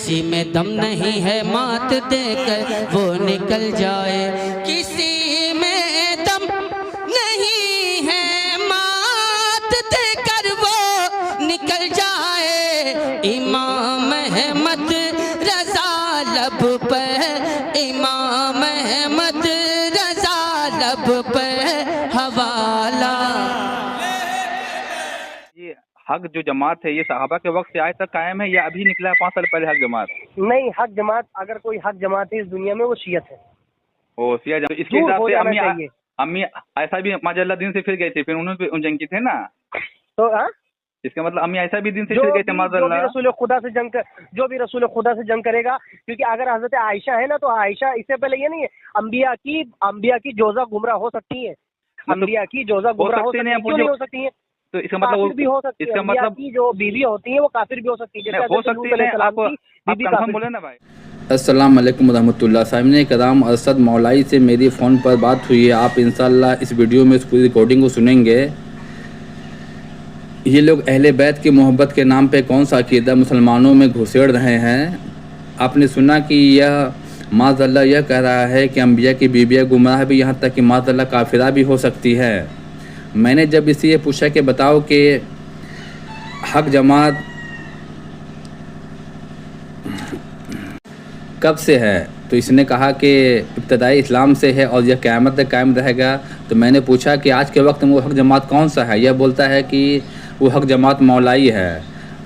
किसी में दम नहीं है मात देकर वो निकल जाए, किसी में दम नहीं है मात देकर वो निकल जाए। इमाम अहमद रज़ा लब पे, इमाम अहमद रज़ा लब पे हवाला। हक जो जमात है ये सहाबा के वक्त से आज तक कायम है या अभी निकला है 5 साल पहले हक जमात? नहीं, हक जमात, अगर कोई हक जमात है इस दुनिया में वो शियत है। ओ शिया जमात। इसके हिसाब से अम्मी ऐसा भी माजल्ला दिन से फिर गए थे, फिर उन्होंने भी जंग की थे ना, तो इसका मतलब अम्मी ऐसा भी दिन से फिर गए थे माजल्ला। जो भी रसूल खुदा से जंग करेगा, क्योंकि अगर हजरत आयशा है ना, तो आयशा इससे पहले ये नहीं है, अंबिया की जोजा गुमराह हो सकती है, अंबिया की जोजा गुमराह हो सकती है, क्यों नहीं हो सकती है? तो इसका मतलब भी हो सकती है, इसका मतलब की जो बीवी होती है वो काफिर भी हो सकती है, हो सकती है। आप कंफर्म बोले ना भाई। अस्सलाम वालेकुम रहमतुल्लाह। सामने कराम अरशद मौलाई से मेरी फ़ोन पर बात हुई है। आप इंशाअल्लाह इस वीडियो में इस पूरी रिकॉर्डिंग को सुनेंगे। ये लोग अहले बैत की मोहब्बत के नाम पे कौन सा अकीदा मुसलमानों में घुसेड़ रहे हैं। आपने सुना कि यह माज़अल्लाह यह कह रहा है कि अंबिया की बीबियाँ गुमराह भी, यहाँ तक कि माज़अल्लाह काफिरा भी हो सकती है। मैंने जब इससे ये पूछा कि बताओ कि हक जमात कब से है, तो इसने कहा कि इब्तदाई इस्लाम से है और यह क़यामत तक कायम रहेगा। तो मैंने पूछा कि आज के वक्त में वो हक जमात कौन सा है। यह बोलता है कि वो हक जमात मौलाई है।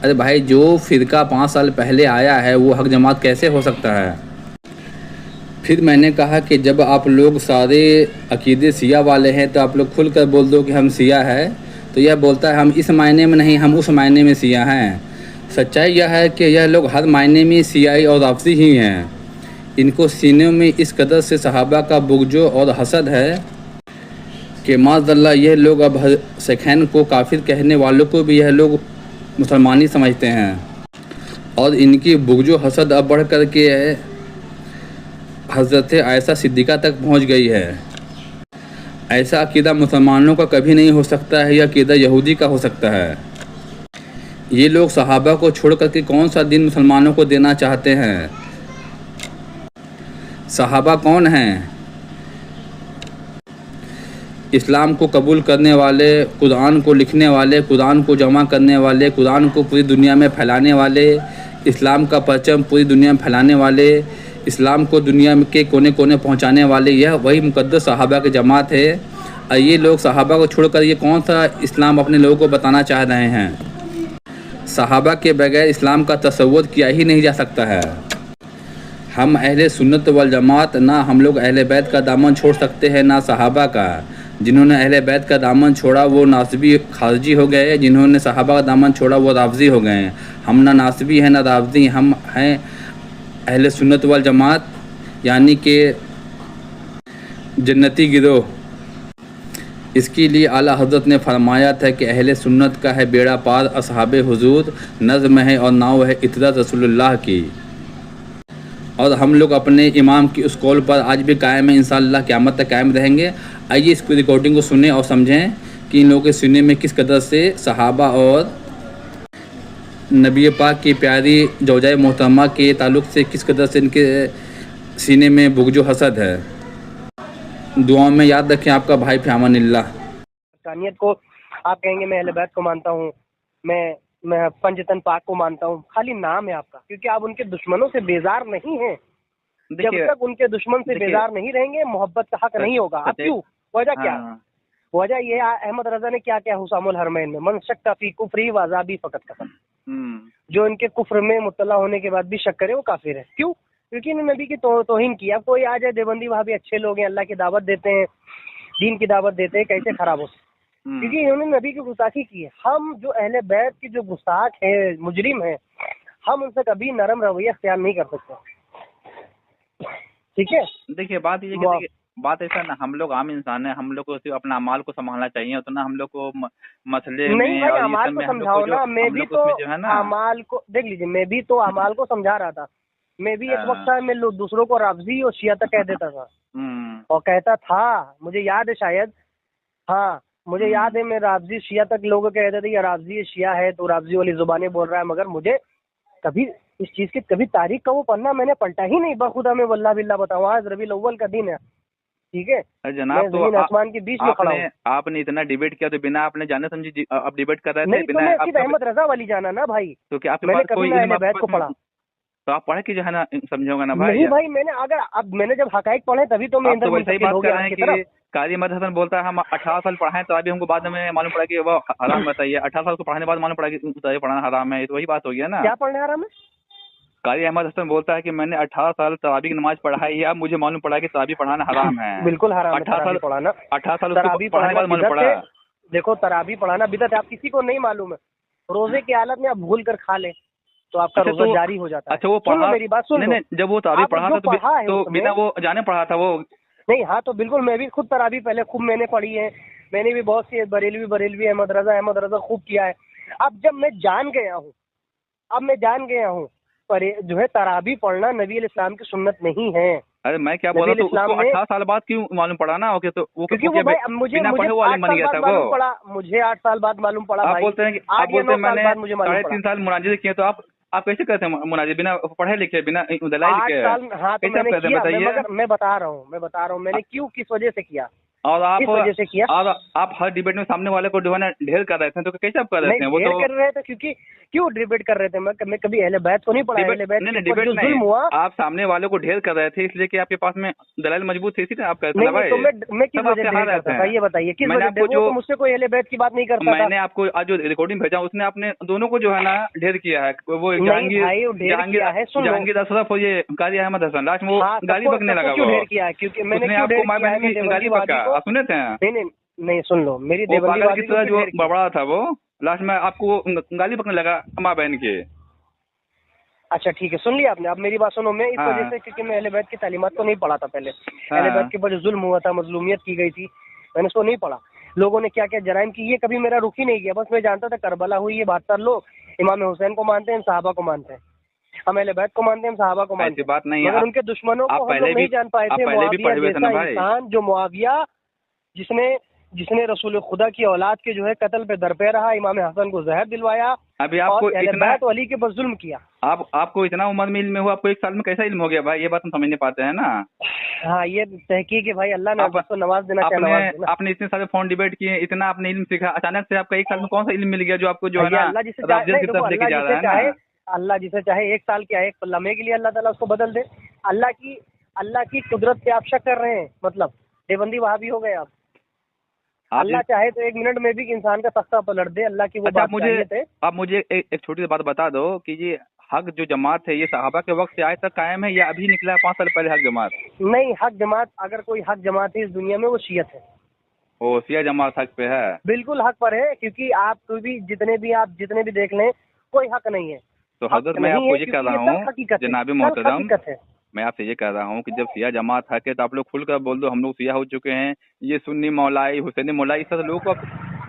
अरे भाई, जो फ़िरका 5 साल पहले आया है वो हक जमात कैसे हो सकता है। फिर मैंने कहा कि जब आप लोग सारे अकीदे सिया वाले हैं तो आप लोग खुल कर बोल दो कि हम सिया है। तो यह बोलता है हम इस मायने में नहीं, हम उस मायने में सिया हैं। सच्चाई यह है कि यह लोग हर मायने में सियाई और राफ़ज़ी ही हैं। इनको सीने में इस कदर से सहाबा का बुग़्ज़ो और हसद है कि माज़अल्लाह यह लोग अब सखैन को काफिर कहने वालों को भी यह लोग मुसलमानी समझते हैं, और इनकी बुग़्ज़ो हसद अब बढ़ कर के हज़रत आयशा सिद्दीक़ा तक पहुंच गई है। ऐसा अकीदा मुसलमानों का कभी नहीं हो सकता है, यह अकीदा यहूदी का हो सकता है। ये लोग सहाबा को छोड़ कर के कौन सा दिन मुसलमानों को देना चाहते हैं। सहाबा कौन हैं? इस्लाम को कबूल करने वाले, कुरान को लिखने वाले, कुरान को जमा करने वाले, कुरान को पूरी दुनिया में फैलाने वाले, इस्लाम का परचम पूरी दुनिया में फैलाने वाले, इस्लाम को दुनिया के कोने कोने पहुंचाने वाले, यह वही मुक़द्दस सहाबा की जमात है। और ये लोग सहाबा को छोड़कर ये कौन सा इस्लाम अपने लोगों को बताना चाह रहे हैं। सहाबा के बगैर इस्लाम का तसव्वुर किया ही नहीं जा सकता है। हम अहले सुन्नत वल जमात, ना हम लोग अहले बैत का दामन छोड़ सकते हैं, ना सहाबा का। जिन्होंने अहले बैत का दामन छोड़ा वो नासबी खारजी हो गए, जिन्होंने सहाबा का दामन छोड़ा वो राफ़ज़ी हो गए। हम ना नासबी हैं ना राफ़ज़ी, हम हैं अहले सुन्नत वल जमात, यानी कि जन्नती गिरोह। इसके लिए आला हज़रत ने फरमाया था कि अहले सुन्नत का है बेड़ा पार, असहाबे हुजूर नज़्म है और नाव है इतरत रसूलुल्लाह की। और हम लोग अपने इमाम की उस कौल पर आज भी कायम है, इंशाअल्लाह क़यामत तक कायम रहेंगे। आइए इस रिकॉर्डिंग को सुने और समझें कि इन लोगों के सीने में किस कदर से सहाबा और नबी पाक की प्यारी जौजाए मोहतरमा के ताल्लुक़ से किस कदर से इनके सीने में बुग़्ज़ो हसद है। दुआ में याद रखें आपका भाई फ़ियामानिल्लाह। इंसानियत को आप कहेंगे मैं अहले बैत को मानता हूँ, मैं पंजतन पाक को मानता हूँ, खाली नाम है आपका, क्योंकि आप उनके दुश्मनों से बेजार नहीं हैं। जब तक उनके दुश्मन से बेजार नहीं रहेंगे मोहब्बत का हक नहीं होगा। अब क्यों? वजह क्या? वजह ये अहमद रजा ने क्या क्या हुसामुल हरमैन में, मन शक्का फी कुफ्री व अज़ाबी फ़क़त कफ़र। जो इनके कुफ्र में मुत्तला होने के बाद भी शक करे वो काफिर है। क्यों? क्योंकि इन्होंने नबी की तौहीन की। अब कोई आ जाए देवबंदी, वहाँ भी अच्छे लोग हैं, अल्लाह की दावत देते हैं, दीन की दावत देते हैं, कैसे खराब हो? क्योंकि इन्होंने नबी की गुस्ताखी की है। हम जो अहले बैत की जो गुस्ताख है, मुजरिम है, हम उनसे कभी नरम रवैया इख्तियार नहीं कर सकते। ठीक है, देखिए बात ऐसा ना, हम लोग आम इंसान है, हम लोग को सिर्फ अपना अमाल को संभालना चाहिए, उतना हम लोग को मसले नहीं में भाई, और अमाल को समझाओ ना। मैं भी तो अमाल को देख लीजिए, मैं भी तो अमाल को समझा रहा था। मैं भी एक वक्त था मैं दूसरों को राफ़ज़ी और शिया तक कह देता था और कहता था, मुझे याद है शायद, हाँ मुझे याद है, मैं राफ़ज़ी शिया तक लोगों कहते थे ये राफ़ज़ी शिया है तो राफ़ज़ी वाली जुबानें बोल रहा है, मगर मुझे कभी इस चीज की कभी तारीख का वो पन्ना मैंने पलटा ही नहीं। बखुदा में वल्लाह बिल्लाह बताऊं, आज रबीउल अव्वल का दिन है, ठीक है, अरे जनाब, मैं तो जमीन आसमान के बीच में खड़ा हूँ। आपने इतना डिबेट किया तो बिना आपने जाने समझी आप डिबेट कर रहे थे? नहीं तो बिना मैं आप सिर्फ अहमद रजा वाली जाना ना भाई, तो क्या आपके मैंने पास कभी कोई ना इल्म अहले बैत को पढ़ा तो आप पढ़े कि जो है ना समझोगे ना भाई? नहीं भाई, मैंने अगर अब मैंने जब हकाइक पढ़े तभी तो मैं आप इंदर तो वैसे ही बात हो कर गया रहे हैं आपकी तरफ। कि कारी अहमद हसन बोलता है हम 18 साल पढ़ाएं तो अभी हमको बाद में मालूम पड़ा कि वो हराम बताइए, 18 साल को पढ़ाने के बाद मालूम पड़ा कि पढ़ाना हराम है, तो वही बात हो गया ना। क्या पढ़ने आ रहा मैं? कारी अहमद हसन बोलता है कि मैंने 18 साल तरावी की नमाज पढ़ाई है, अब मुझे मालूम पड़ा कि तरावी पढ़ाना हराम है। बिल्कुल हराम है 18 साल पढ़ाना। 18 साल तरावी पढ़ाने के बाद मालूम बिदअत पड़ा। है। देखो तरावी पढ़ाना बिदअत है, आप किसी को नहीं मालूम है, रोजे की हालत में आप भूल कर खा ले तो आपका अच्छा, रोजा तो जारी हो जाता है। अच्छा, वो सुन लो पढ़ा, मेरी बात, सुन लो। नहीं, जब वो तरावी आपने पढ़ा जो था पढ़ा है तो उसमें- बिना वो जाने पढ़ा था वो? नहीं, हाँ तो बिल्कुल, मैं भी खुद तरावी पहले खूब मैंने पढ़ी है, मैंने भी बहुत सी बरेलवी अहमद रजा खूब किया है। अब जब मैं जान गया हूँ पर जो है तरावी पढ़ना नबी इस्लाम की सुन्नत नहीं है। अरे मैं क्या बोल रहा हूँ, उसको 18 साल बाद क्यों मालूम पड़ा ना? ओके, तो वो क्योंकि वो भाई मुझे 8 साल बाद मालूम पड़ा, मुझे 8 साल बाद मालूम पड़ा। आप भाई बोलते हैं कि मैंने 3.5 साल मुनाजिर किए, तो आप कैसे करते हैं मुनाजिर बिना पढ़े लिखे, बिना दलाइल 8 के? साल, हाँ तो मैंने किया, बताइए। मैं बता रहा हूँ मैंने क्यों, किस वजह से किया और किस वजह से किया। और आप हर डिबेट में सामने वाले को जो है ना ढेर कर रहे थे, तो कैसे आप कर रहे थे? वो ढेर तो कर रहे थे, क्योंकि क्यों डिबेट कर रहे थे? मैं कभी अहले बैत को नहीं पढ़ा, अहले बैत के ऊपर जो जुल्म हुआ, आप सामने वाले को ढेर कर रहे थे इसलिए कि आपके पास में दलाइल मजबूत थी, इसीलिए आप कहते नहीं, हैं भाई। तो मैं किस वजह से करता था, ये बताइए किस वजह से? वो तो मुझसे कोई अहले बैत की बात नहीं करता था। मैंने आपको आज जो रिकॉर्डिंग भेजा उसने आपने दोनों को जो है ना ढेर किया है। वो जहांगीर अशरफ और ये कारी अहमद हसन, लास्ट में वो गाली बकने लगा। क्यों ढेर किया है? क्योंकि मैंने आपको माँ बहन की गाली बका, आप सुने थे? नहीं, सुन लो, मेरी वो पागल की तरह जो बड़ा था वो लास्ट में आपको गाली बकने लगा माँ बहन के। अच्छा ठीक है, सुन लिया आपने। अब मेरी बात सुनो, मैं इस वजह से, क्योंकि मैं अहले बैत की तालीमात को नहीं पढ़ा था पहले। अहले बैत के ऊपर जो जुल्म हुआ था, मजलूमियत की गई थी, मैंने उसको नहीं पढ़ा। लोगों ने क्या क्या जराइम की, ये कभी मेरा रुख ही नहीं किया। बस मैं जानता था करबला हुई, ये 72 लोग इमाम हुसैन को मानते हैं, सहाबा को मानते हैं, हम अहले बैत को मानते हैं, सहाबा को मानते हैं। बात नहीं है, मगर उनके दुश्मनों को हम लोग नहीं जान पाए थे। मुआविया जैसा इंसान, जो मुआविया जिसने रसूल खुदा की औलाद के जो है कत्ल पे दरपे रहा, इमाम हसन को जहर दिलवाया, अभी आपको इतना अली के बस जुल्म किया। आपको इतना उम्र में इल्म हुआ, आपको 1 साल में कैसा इल्म हो गया भाई? ये बात हम समझ नहीं पाते हैं ना। हाँ, ये तहकीक है भाई, अल्लाह ने आपको नवाज देना चाहिए। आपने इतने सारे फोन डिबेट किए, इतना आपने इल्म सीखा, अचानक से आपका 1 साल में कौन सा इल्म मिल गया जो आपको जो है ना अल्लाह जिसे चाहे 1 साल क्या 1 लम्हे के लिए अल्लाह ताला उसको बदल दे। अल्लाह की कुदरत पे आप शक कर रहे हैं, मतलब देवबंदी वहाबी हो गए आप। अल्लाह चाहे तो 1 मिनट में भी इंसान का तख्ता पलट दे, अल्लाह की वो बात चाहिए थे। आप मुझे एक छोटी सी बात बता दो कि ये हक जो जमात है, ये सहाबा के वक्त से आज तक कायम है या अभी निकला 5 साल पहले हक जमात? नहीं, हक जमात, अगर कोई हक जमात है इस दुनिया में वो शियत है। ओ, शिया जमात हक पे है? बिल्कुल हक पर है, क्योंकि आप भी जितने भी देख लें, कोई हक नहीं है। तो हजरत मैं आपको ये कह रहा हूँ जनाबी मोहतरम, मैं आपसे ये कह रहा हूँ कि जब शिया जमात हक है तो आप लोग खुलकर बोल दो हम लोग शिया हो चुके हैं, ये सुन्नी मौलाई हुसैनी मौलाई इस तरह लोगों को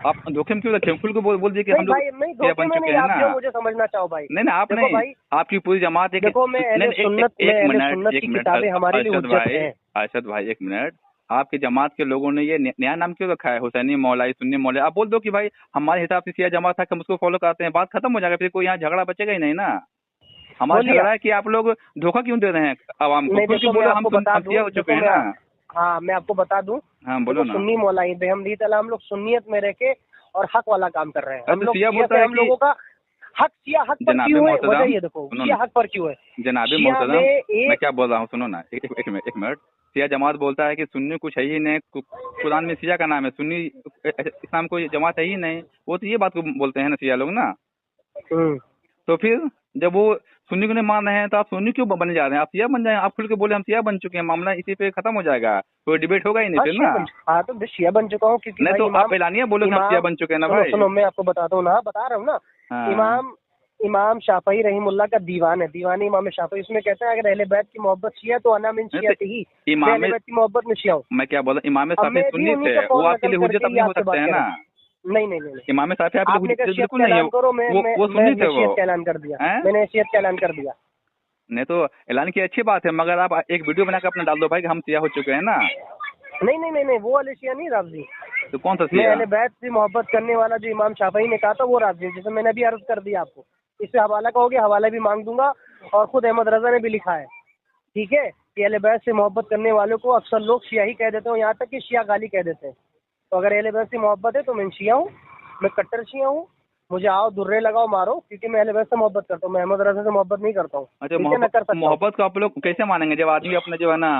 आप धोखे में क्यों रखे? खुल को बोल दिए कि हम लोग शिया बन चुके हैं ना। मुझे समझना चाहो भाई, नहीं आप नहीं, आपकी पूरी जमात एक अरशद भाई 1 मिनट, आपकी जमात के लोगों ने ये नया नाम क्यों रखा है हुसैनी मौलाई सुन्नी मौलाई? आप बोल दो कि भाई हमारे हिसाब से शिया जमात है, हम उसको फॉलो करते हैं, बात खत्म हो जाएगा, फिर कोई यहाँ झगड़ा बचेगा ही नहीं ना। हमारा झगड़ा है कि आप लोग धोखा क्यों दे रहे हैं आवाम को? क्योंकि बोलो हम शिया हो चुके हैं ना। हाँ, मैं आपको बता दूं, हाँ बोलो ना। सुन्नी मौलाई बेहमदी तआला हम लोग सुन्नियत में रह के और हक वाला काम कर रहे हैं। हम लोग हम लोगों का हक, शिया हक पर क्यों है? वजह ये देखो, शिया हक पर क्यों है? जनाबी मोहतरम, मैं क्या बोल रहा हूँ सुनो ना, एक मिनट। शिया जमात बोलता है कि सुन्नी कुछ है ही नहीं, कुरान में शिया का नाम है, सुन्नी इस्लाम कोई जमात है ही नहीं, वो तो ये बात को बोलते हैं ना शिया लोग ना। तो फिर जब वो सुन्नी को नहीं मान रहे हैं तो आप सुन्नी क्यों बन जा रहे हैं? आप शिया बन जाए, आप खुल के बोले हम शिया बन चुके हैं, मामला इसी पे खत्म हो जाएगा, कोई डिबेट होगा ही नहीं फिर ना। हाँ तो मैं शिया बन चुका हूँ, क्योंकि नहीं तो आप एलानिया बोलो कि हम शिया बन चुके हैं ना भाई। सुनो मैं आपको बताता हूँ ना, बता रहा हूँ ना। इमाम शाफई रहीमुल्लाह का दीवान है, दीवानी इमाम शाफई, उसमें कहते हैं अगर अहले बैत की मोहब्बत शिया तो अना मिन शियती ही, अहले बैत की मोहब्बत में शिया हूँ। मैं क्या बोला, इमाम शाफई सुन्नी थे, वो आपके लिए हुज्जत नहीं हो सकते हैं ना। नहीं, इमाम शाफी आपके लिए बिल्कुल नहीं है, वो सुन्नी थे, वो ऐलान कर दिया, मैंने हैसियत का ऐलान कर दिया। नहीं तो ऐलान की अच्छी बात है, मगर आप एक वीडियो बनाकर अपना डाल दो भाई कि हम शिया हो चुके हैं ना। नहीं, वो वाले शिया नहीं राज़ी। तो कौन सा शिया? अहले बैत से मोहब्बत करने वाला जो इमाम शाफई ने कहा था वो राज़ी, जैसे मैंने अभी अर्ज कर दिया आपको। इससे हवाला कहोगे, हवाला भी मांग दूंगा, और खुद अहमद रजा ने भी लिखा है, ठीक है, कि अहले बैत से मोहब्बत करने वालों को अक्सर लोग शिया ही कह देते हैं, यहाँ तक कि शिया गाली कह देते हैं। तो अगर अहले बैत से मोहब्बत है तो मैं शिया हूँ, मैं कट्टर शिया हूँ, मुझे आओ दुर्रे लगाओ मारो, क्योंकि मैं अहले बैत से मोहब्बत करता हूँ, मैं अहमद रजा से मोहब्बत नहीं करता हूँ। अच्छा, मोहब्बत को आप लोग कैसे मानेंगे? जब आदमी अपने जो है ना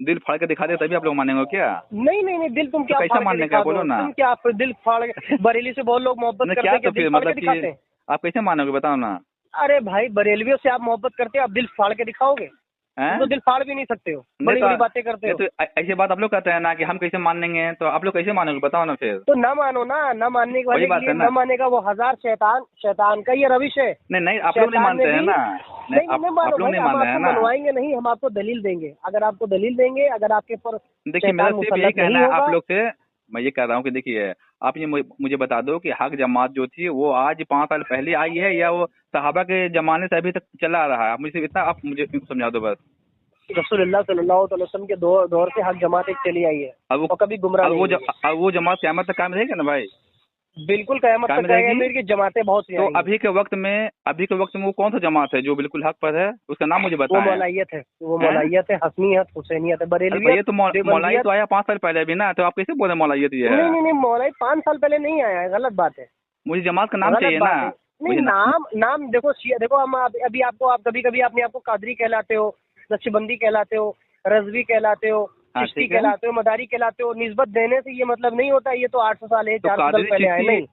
दिल फाड़ के दिखा दे तभी आप लोग मानेंगे क्या? नहीं, दिल तुम क्या कैसे मानने का बोलो ना? तुम क्या दिल फाड़ के? बरेली से बहुत लोग मोहब्बत करते हैं, तो फिर मतलब कि आप कैसे मानोगे बताओ ना? अरे भाई, बरेलवियों से आप मोहब्बत करते हो, आप दिल फाड़ के दिखाओगे? तुम तो दिल फाड़ भी नहीं सकते हो, बड़ी बड़ी बातें करते हो। तो ऐसी बात आप लोग कहते हैं ना कि हम कैसे मान लेंगे, तो आप लोग कैसे मानोगे बताओ ना फिर? तो ना मानो ना, ना मानने वाले के लिए न मानेगा वो हजार शैतान का ये रविश है। नहीं, आप लोग नहीं मानते हैं ना? नहीं मानो भाई, हम आपको मनवाएंगे नहीं, हम आपको दलील देंगे। अगर आपको दलील देंगे, अगर आपके पर देखिए मेरा सिर्फ यही कहना है आप लोग से, मैं ये कह रहा हूँ कि देखिए आप ये मुझे बता दो कि हक जमात जो थी वो आज 5 साल पहले आई है या वो सहाबा के जमाने से अभी तक चला आ रहा है? मुझे इतना आप मुझे समझा दो बस। रसूलुल्लाह सल्लल्लाहु अलैहि वसल्लम के दौर से हक जमात एक चली आई है, अब वो कभी गुमराह नहीं हुई। वो जमात क़यामत तक कायम रहेगी ना भाई? बिल्कुल क़यामत तक रहेगी, जमातें बहुत सी। तो अभी के वक्त में वो कौन सा जमात है जो बिल्कुल हक पर है? उसका नाम मुझे बताएं। वो मौलाइयत है, हसनियत, हुसैनियत है, बरेलवी। ये तो मौलाइयत तो आया 5 साल पहले भी ना, तो आप कैसे बोले मौलाइयत ये है? नहीं, मौलाइयत 5 साल पहले नहीं आया है, गलत बात है। मुझे जमात का नाम चाहिए ना। नहीं, नाम देखो हम अभी आप कभी अपने आप को कादरी कहलाते हो, नक्शबंदी कहलाते हो, रज़वी कहलाते हो, चिश्ती कहलाते हो, मदारी कहलाते हो। निस्बत देने से ये मतलब नहीं होता ये तो 800 साल है, 400 साल पहले आए। नहीं,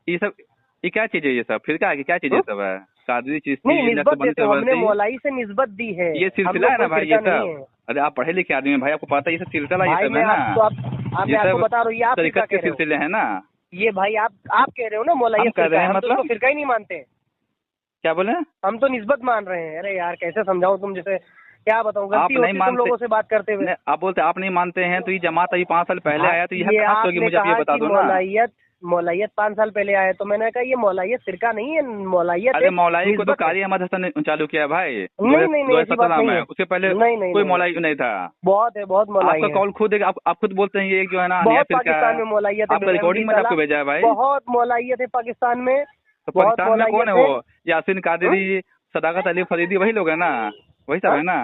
ये क्या चीज है ये सब? फिर क्या चीज है सब है? कादरी चिश्ती नहीं, निस्बत देते हो, हमने मौलाई से निस्बत दी है। ये सिलसिला है ना भाई, ये सब। अरे आप पढ़े लिखे आदमी हैं भाई, आपको पता है ये सब सिलसिला ये सब है ना। आपको बता रहा हूँ, ये आप तरीक़त के सिलसिले है ना ये भाई। आप कह रहे हो ना मौलाइयत कर रहे हैं, मतलब फिरका ही नहीं मानते। क्या बोले? हम तो निस्बत मान रहे हैं। अरे यार कैसे समझाऊं तुम, जैसे क्या बताऊं, गलती होती है तुम लोगों से बात करते हुए। आप बोलते आप नहीं मानते हैं, तो ये जमात अभी 5 साल पहले आया, तो ये हक होगी, मुझे ये बता दो ना। मौलाइयत 5 साल पहले आया, तो मैंने कहा ये मौलाइयत फिरका नहीं है, मौलाइयत। अरे मौलाई को तो कारी अहमद हसन ने चालू किया भाई। नहीं, उससे पहले कोई मौलाई नहीं था। बहुत मौलाई। आपका कॉल खुद आप खुद बोलते हैं ये जो है ना, पाकिस्तान में मौलाइयत, आपका रिकॉर्डिंग में आपको भेजा है भाई। बहुत मौलाइयत है पाकिस्तान में। तो पाकिस्तान में कौन है वो? यासीन कादरी, सदाकत अली फरीदी, वही लोग है ना, वही सब है ना?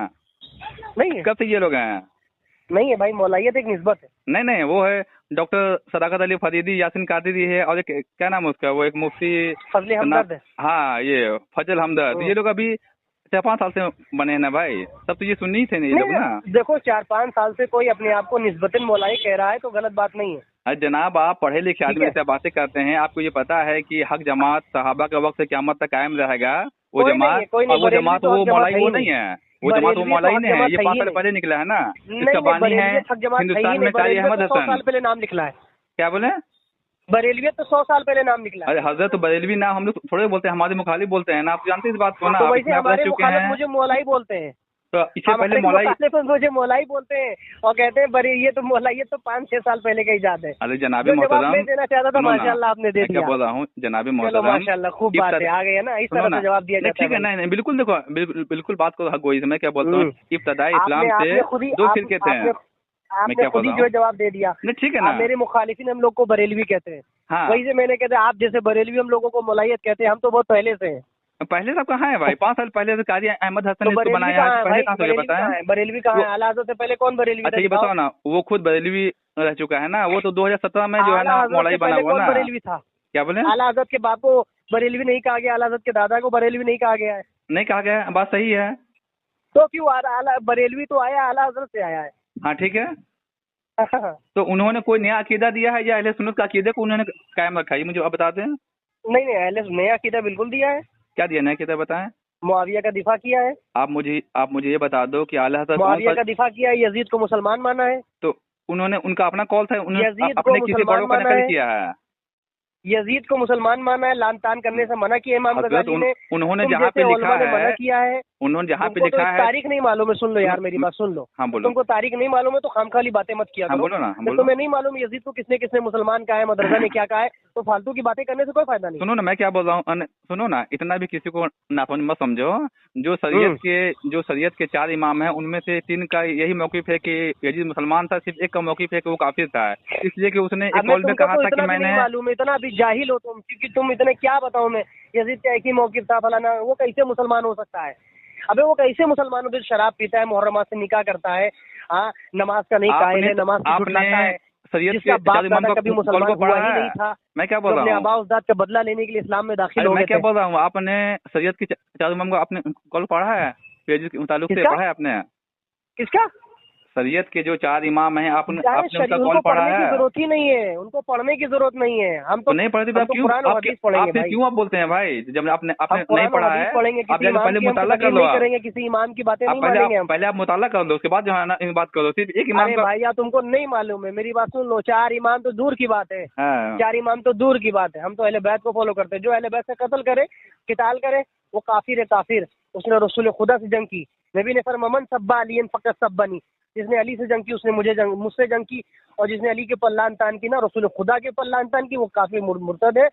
नहीं, कब से ये लोग हैं? नहीं है भाई, मौलाइयत एक निस्बत है। नहीं, वो है डॉक्टर सदाकत अली फरीदी, यासीन कादरी है, और एक क्या नाम है उसका, वो एक मुफ्ती फजल हमदर्द है। हाँ, ये फजल हमदर्द। ये लोग अभी 4-5 साल से बने हैं ना भाई, तब तो ये सुन्नी थे नहीं लोग ना। देखो 4-5 साल से कोई अपने आप को निस्बतन मौलाई कह रहा है तो गलत बात नहीं है। अरे जनाब, आप पढ़े लिखे आदमी से बातें करते हैं, आपको ये पता है कि हक जमात सहाबा के वक्त से क़यामत तक कायम रहेगा। वो जमात वो मौलाई वो नहीं है, वो जमात वो मौलाई नहीं है। ये 5 साल पहले निकला है ना, इसका बानी है हिंदुस्तान में कारी अहमद हसन। 100 साल पहले नाम निकला है। क्या बोले? बरेलवी तो 100 साल पहले नाम निकला। अरे हजरत तो बरेलवी नाम हम लोग थोड़े बोलते हैं, हमारे मुखालिफ बोलते हैं ना, आप जानते हैं इस बात को ना। तो वैसे हमारे मुखालिफ मुझे मौलाई बोलते हैं, तो इससे पहले मौलाई मुझे मौलाई बोलते हैं और कहते हैं बड़े ये तो मौलाइयत तो 5-6 साल पहले का इजाद है। अरे जनाबी मोहतरम, देना चाहता था, माशाल्लाह आपने दे दिया। क्या बोल रहा हूँ जनाबी मोहतरम, माशाल्लाह खूब बात है, आ गई है ना, इस तरह से जवाब दिया जाता है। ठीक है, नहीं बिल्कुल, देखो बिल्कुल बात को हक गोई से मैं क्या बोलता हूँ, इब्तदाई इस्लाम से 2 फिरके थे। आपने खुद ही जो जवाब दे दिया। ठीक है ना, मेरे मुखालिफिन हम लोग को बरेलवी कहते हैं। हाँ, वही से मैंने कहते आप जैसे बरेलवी हम लोगों को मौलाइयत कहते हैं, हम तो बहुत पहले से हैं। पहले सब कहाँ है भाई? 5 साल पहले से कारी अहमद हसन ने इसको बनाया है, पहले कहाँ से बताया? बरेलवी कहाँ है? आला हज़रत से पहले कौन बरेलवी? अच्छा ये बताओ ना, वो खुद बरेलवी रह चुका है ना, वो तो 2017 में जो है ना मौलाई बना हुआ ना। बरेलवी था? क्या बोले? आला हज़रत के बाप को बरेलवी नहीं कहा गया, आला हज़रत के दादा को बरेलवी नहीं कहा गया है। नहीं कहा गया, बात सही है। तो क्यों आला बरेलवी तो आया, आला हज़रत से आया है। हाँ ठीक है, तो उन्होंने कोई नया अकीदा दिया है या अहले सुन्नत का अकीदे को उन्होंने कायम रखा है, मुझे आप बता दें। नहीं, अहले नया अकीदा बिल्कुल दिया है। क्या दिया नया अकीदा बताएं? मुआविया का दिफा किया है। आप मुझे ये बता दो कि आला हज़रत मुआविया का दिफा किया है, यजीद को मुसलमान माना है। तो उन्होंने उनका अपना कॉल था, उन्होंने अपने किसी बड़ों का नकल किया है। यजीद को मुसलमान माना है, लान तान करने से मना किया इमाम गजाली ने। उन्होंने जहाँ पे लिखा है मना किया है, उन्होंने जहाँ पे लिखा है। तारीख नहीं मालूम है, सुन लो यार मेरी बात सुन लो। हाँ बोलो। तुमको तारीख नहीं मालूम है तो खामखाली बातें मत किया करो। बोलो ना, तुम्हें नहीं मालूम यजीद को किसने मुसलमान कहा है, मदरसा ने क्या कहा है, तो फालतू की बातें करने से कोई फायदा नहीं। सुनो ना मैं क्या बोल रहा हूँ, सुनो ना, इतना भी किसी को नाफरमान मत समझो। जो शरीयत के 4 इमाम हैं, उनमें से 3 का यही मौक़िफ़ है कि यजीद मुसलमान था, सिर्फ एक का मौक़िफ़ है कि वो काफिर था, इसलिए कि उसने एक कौल में कहा था कि मैंने। मालूम इतना भी जाहिल हो तुम, क्योंकि तुम इतने क्या बताऊं मैं, यजीद का एक ही मौक़िफ़ था फलाना, वो कैसे मुसलमान हो सकता है? अबे वो कैसे मुसलमानों से शराब पीता है, मुहर्रमा से निकाह करता है, हाँ, नमाज का नहीं कायल है, नमाज को झुठलाता है, जिसका बाप दादा कभी मुसलमान हुआ ही नहीं था। मैं क्या बोल रहा हूँ, अपने आबा उजदाद का बदला लेने के लिए इस्लाम में दाखिल हो गए मैं क्या थे। बोल रहा हूँ, आपने शरीयत की चार इमाम को आपने कॉल पढ़ा है, पेज के मुतालिक से किसका? पढ़ा है आपने? किसका? शरीयत के जो चार इमाम हैं आपने उनका उनको कॉल पढ़ा पढ़ने की है? जरूरत ही नहीं है, उनको पढ़ने की जरूरत नहीं है। हम तो नहीं पढ़ते, आप क्यों कुरान और हदीस पढ़ेंगे भाई। क्यों आप बोलते हैं भाई, जब आपने नहीं पढ़ा है पढ़ेंगे, आप किसी इमाम पहले की हम मुताला कर लो, नहीं करेंगे, किसी इमाम की बातें नहीं मानेंगे हम। पहले आप मुताला कर लो, उसके बाद जो है ना इन बात करो, सिर्फ एक इमाम अरे का। भाई यार तुमको नहीं मालूम है, मेरी बात सुन लो, 4 इमाम तो दूर की बात है, हाँ। 4 इमाम तो दूर की बात है। हम तो अहले बैत को फॉलो करते हैं। जो अहले बैत से कत्ल करे, किताल करे, वो काफिर है, काफिर। उसने रसूल खुदा से जंग की। नबी ने फरमाया मन सब्बा अलीन फकत सब्बनी, जिसने अली से जंग की उसने मुझसे जंग की, और जिसने अली के पल्लान तान की ना, रसूल खुदा के पल्लान तान की, वो काफिर मुर्तद है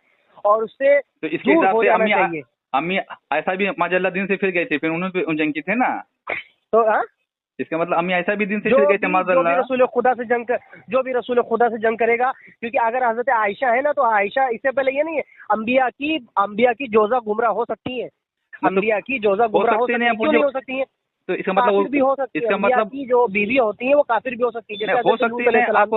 और उससे तो इसके दूर हिसाब हो से जाना चाहिए। अम्मी ऐसा भी माजल्ला दिन से फिर गए थे, फिर उन्होंने भी जंग की थे ना, तो हाँ, इसका मतलब अम्मी ऐसा भी दिन से फिर गए थे जो भी रसूल खुदा से जंग करेगा, क्योंकि अगर हजरत आयशा है ना, तो आयशा इससे पहले ये नहीं है, अंबिया की जोजा गुमराह हो सकती है, अंबिया की जोजा गुमराह हो सकती है, क्यों नहीं हो सकती है? तो इसका मतलब काफिर भी हो सकती है, इसका अंबिया मतलब की जो बीवी होती है वो काफिर भी हो सकती है, जैसे हो सकती है। आप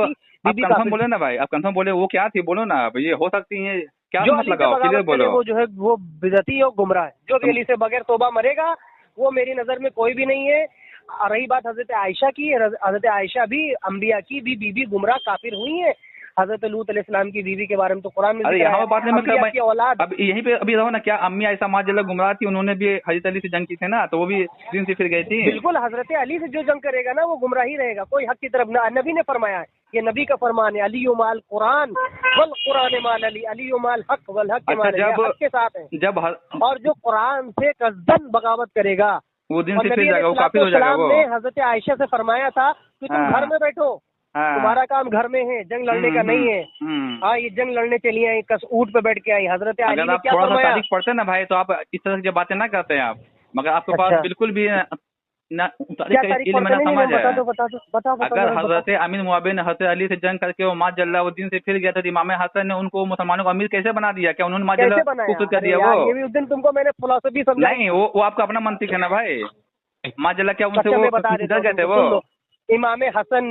बीबी कंफर्म बोले ना भाई, आप कंफर्म बोले, वो क्या थी बोलो ना, ये हो सकती है क्या जो मत अली से लगाओ, क्लियर बगावत करे बोलो। वो जो है वो बिदअती और गुमराह है। जो भी अली से बगैर तौबा मरेगा वो मेरी नजर में कोई भी नहीं है। और रही बात हजरत आयशा की, हजरत आयशा भी अंबिया की भी बीबी गुमराह काफिर हुई है। हजरत लूत अलैहिस्सलाम की बीवी के बारे में तो कुरान में अरे जिक्र है। यहाँ बात नहीं, अंबिया की औलाद, अब यहीं पे अभी रहो ना, क्या अम्मी ऐसा माजल्ला गुमराह थी, उन्होंने भी हजरत अली से जंग की थी ना, तो वो भी दिन से फिर गई थी। बिल्कुल, हजरत अली से जो जंग करेगा ना वो गुमराही रहेगा, कोई हक की तरफ ना। नबी ने फरमाया है, ये नबी का फरमान है, अली माल कुरान वल कुरान माल अली, अली माल हक वल हक माल अली, हक के साथ है। जब और जो कुरान से कसदन बगावत करेगा वो दिन से फिर जाएगा, वो काफिर हो जाएगा। वो ने हजरत आयशा से फरमाया था कि तुम घर में बैठो, तुम्हारा काम घर में है, जंग लड़ने का नहीं है। हाँ, ये जंग लड़ने चली आई, ऊंट पे बैठ के आई। हजरत अली ने क्या थोड़ा सा फरमाया? तारीख पढ़ते ना भाई, तो आप इस तरह की बातें ना करते हैं आप, मगर आपके पास बिल्कुल भी ना क्या तारीख पढ़ते नहीं? बता दो। अगर हजरत अमीर मुआविया ने हजरत अली से जंग करके वो माजल्ला वो दिन से फिर गया था, तो इमाम हसन ने उनको मुसलमानों को अमीर कैसे बना दिया? क्या उन्होंने माजल्ला कुफर कर दिया? वो ये भी उस दिन तुमको मैंने फिलॉसफी समझा नहीं, वो आपका अपना मंतिक है ना भाई। माजल्ला क्या उनसे वो डर गए थे? वो इमाम हसन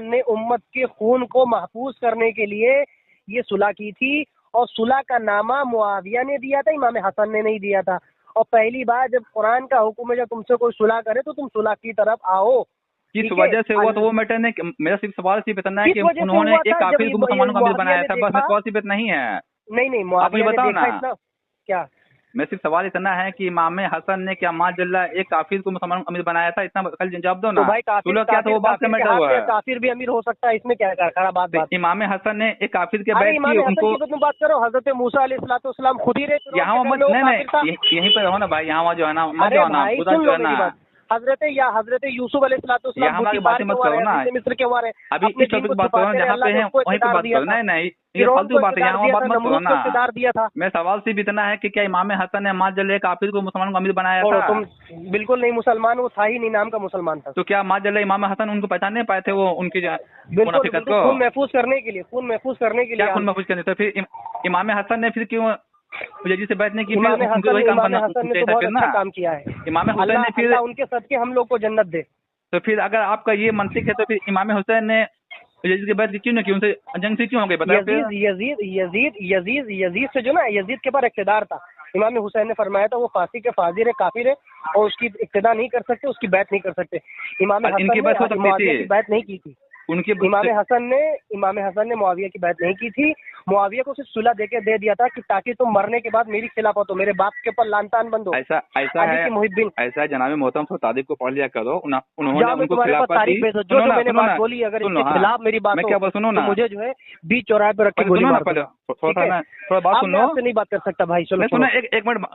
ने उम्मत के खून को महफूज करने के लिए ये सुलह की थी, और सुलह का नामा मुआविया ने दिया था, इमाम हसन ने नहीं दिया था। और पहली बार जब कुरान का हुक्म है, जब तुमसे कोई सुलह करे तो तुम सुलह की तरफ आओ। किस वजह से हुआ? तो वो मैटर नहीं, मेरा सिर्फ सवाल सिर्फ इतना है कि उन्होंने एक काफिर को मुसलमानों का अमीर बनाया था, बस सवाल सिर्फ इतना ही है। नहीं, आप मुझे बताओ ना, क्या मैं सिर्फ सवाल इतना है कि इमाम हसन ने क्या माजल्ला एक काफिर को मुसलमानों का अमीर बनाया था? इतना कल जवाब दो ना। तो भाई काफिर क्या तो वो बात का मैटर हुआ है? काफिर भी अमीर हो सकता है, इसमें क्या खराब बात? इमाम हसन ने एक काफिर के बैठ की उनको तुम बात करो, हजरत मूसा अलैहिस्सलाम खुद ही रहे। यहाँ मत नहीं, यहीं पे रहो ना भाई, यहाँ जो है ना मत जाओ ना, खुदा जो है ना हजरत यूसुफ अलैहिस्सलाम मत करो ना, मिस्र के हमारे अभी इस टॉपिक बात करो जहाँ पे हैं वहीं पे बात करो। नहीं, ये फालतू बात है, यहाँ बात मत करो ना। दिया था। मैं सवाल सिर्फ इतना है कि क्या इमाम हसन ने माजल्ला काफिर को मुसलमानों का अमीर बनाया था? तुम बिल्कुल नहीं, मुसलमान वो था ही नहीं, नाम का मुसलमान था। तो क्या माजल्ला इमाम हसन उनको पहचान नहीं पाए थे वो उनकी मुनाफिकत को? खून महफूज करने के लिए खून महफूज करने, तो फिर इमाम हसन ने फिर क्यों जी से बैठने की? इमाम हसन ने तो बहुत अच्छा काम किया है। इमाम हुसैन ने फिर उनके सदके हम लोग को जन्नत दे। तो फिर अगर आपका ये मंतिक है, तो फिर इमाम हुसैन ने यजीद के बाद क्यों नहीं की? उनसे जंग से क्यों हो गई? यजीद से जो ना, यजीद के पास इक़्तिदार था। इमाम हुसैन ने फरमाया था वो फासिक है, फाजिर है, काफिर है, और उसकी इक़्तिदा नहीं कर सकते, उसकी बैत नहीं कर सकते। इमाम हसन ने मुआविया की बैत नहीं की थी। इमाम हसन ने मुआविया की बात नहीं की थी। मुआविया को सिर्फ सुलह देके दे दिया था कि ताकि तुम मरने के बाद मेरी खिलाफत हो, मेरे बाप के ऊपर लानतान बंद हो। ऐसा है जनाब मोहतरम तारीख को पढ़ लिया करो। उन्होंने उनको खिलाफत दी। जो मैंने बात बोली, अगर इसके खिलाफ मेरी बात हो सुनो ना, मुझे जो है बीच चौराहे पर रख के गोली मार दो। थोड़ा बात सुनो, नहीं बात कर सकता भाई, चलो सुनो एक मिनट।